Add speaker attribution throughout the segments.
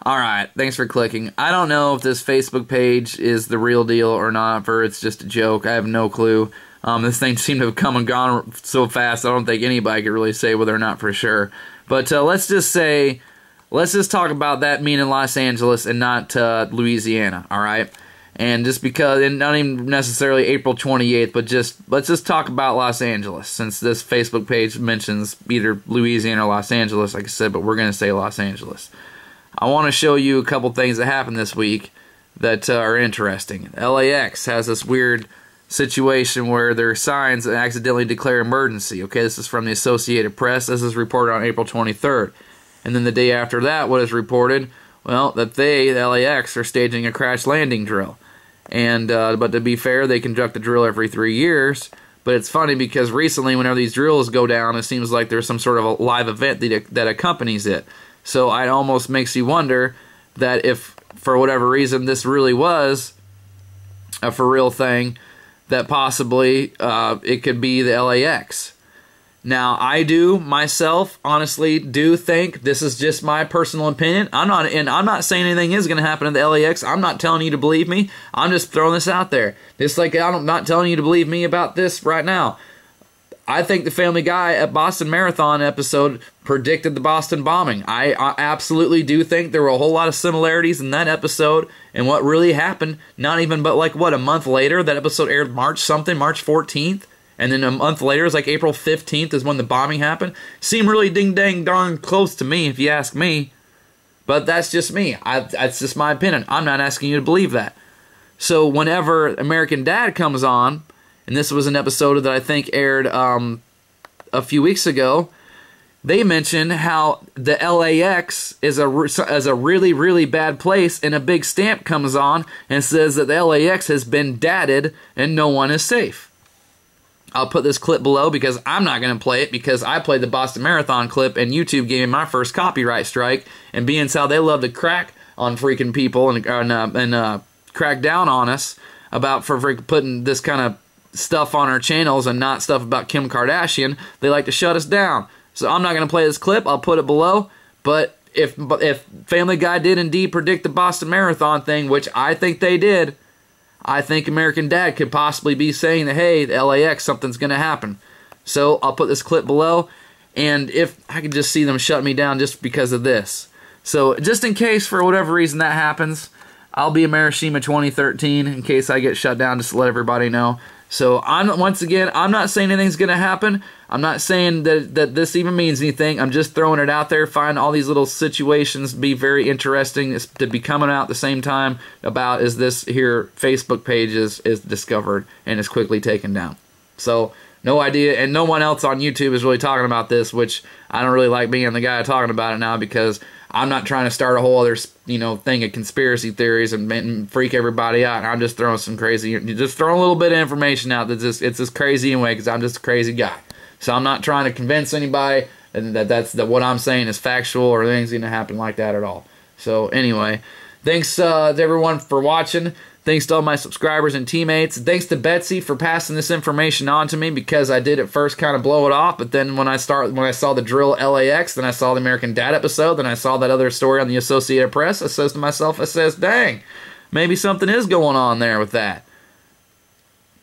Speaker 1: Alright, thanks for clicking. I don't know if this Facebook page is the real deal or not, or it's just a joke. I have no clue. This thing seemed to have come and gone so fast, I don't think anybody could really say whether or not for sure. But let's just talk about that being in Los Angeles and not Louisiana, alright? And just because, and not even necessarily April 28th, but let's just talk about Los Angeles, since this Facebook page mentions either Louisiana or Los Angeles, like I said, but we're going to say Los Angeles. I want to show you a couple things that happened this week that are interesting. LAX has this weird situation where their signs accidentally declare emergency. Okay, this is from the Associated Press. This is reported on April 23rd. And then the day after that, what is reported? Well, that they, the LAX, are staging a crash landing drill. And but to be fair, they conduct a drill every 3 years. But it's funny because recently, whenever these drills go down, it seems like there's some sort of a live event that accompanies it. So it almost makes you wonder that if, for whatever reason, this really was a for real thing, that possibly it could be the LAX. Now, I do myself honestly do think, this is just my personal opinion. I'm not saying anything is going to happen to the LAX. I'm not telling you to believe me. I'm just throwing this out there. Just like I'm not telling you to believe me about this right now. I think the Family Guy at Boston Marathon episode predicted the Boston bombing. I absolutely do think there were a whole lot of similarities in that episode and what really happened. Not even but like, what, a month later? That episode aired March 14th. And then a month later, it's like April 15th is when the bombing happened. Seemed really ding-dang darn close to me, if you ask me. But that's just me. That's just my opinion. I'm not asking you to believe that. So whenever American Dad comes on, and this was an episode that I think aired a few weeks ago, they mention how the LAX is a really, really bad place, and a big stamp comes on and says that the LAX has been dadded and no one is safe. I'll put this clip below because I'm not going to play it because I played the Boston Marathon clip and YouTube gave me my first copyright strike, and being how they love to crack on freaking people and crack down on us for putting this kind of stuff on our channels and not stuff about Kim Kardashian, they like to shut us down. So I'm not going to play this clip. I'll put it below. But if Family Guy did indeed predict the Boston Marathon thing, which I think they did, I think American Dad could possibly be saying that, hey, the LAX, something's going to happen. So I'll put this clip below. And if I could just see them shut me down just because of this. So just in case, for whatever reason that happens, I'll be a Marishima 2013 in case I get shut down, just to let everybody know. So once again, I'm not saying anything's going to happen. I'm not saying that this even means anything. I'm just throwing it out there. Find all these little situations be very interesting to be coming out at the same time about as this here Facebook page is discovered and is quickly taken down. So no idea, and no one else on YouTube is really talking about this, which I don't really like being the guy talking about it now because I'm not trying to start a whole other, thing of conspiracy theories and freak everybody out. I'm just throwing some crazy, just throwing a little bit of information out that it's just crazy anyway because I'm just a crazy guy. So I'm not trying to convince anybody that what I'm saying is factual or anything's going to happen like that at all. So anyway, thanks to everyone for watching. Thanks to all my subscribers and teammates. Thanks to Betsy for passing this information on to me because I did at first kind of blow it off, but then when I saw the drill LAX, then I saw the American Dad episode, then I saw that other story on the Associated Press, I says to myself, dang, maybe something is going on there with that.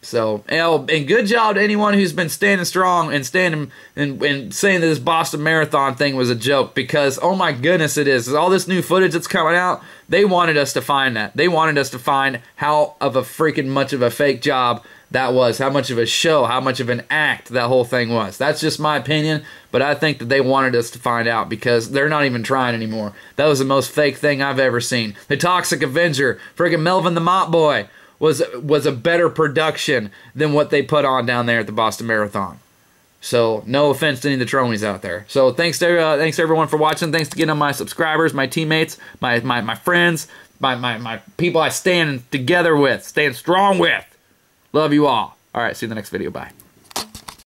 Speaker 1: So, and good job to anyone who's been standing strong and saying that this Boston Marathon thing was a joke because, oh my goodness, it is. All this new footage that's coming out, they wanted us to find that. They wanted us to find how of a freaking much of a fake job that was, how much of a show, how much of an act that whole thing was. That's just my opinion, but I think that they wanted us to find out because they're not even trying anymore. That was the most fake thing I've ever seen. The Toxic Avenger, freaking Melvin the Mop Boy, was a better production than what they put on down there at the Boston Marathon. So, no offense to any of the tronies out there. So, thanks to everyone for watching. Thanks again to my subscribers, my teammates, my friends, my people I stand together with, stand strong with. Love you all. All right, see you in the next video. Bye.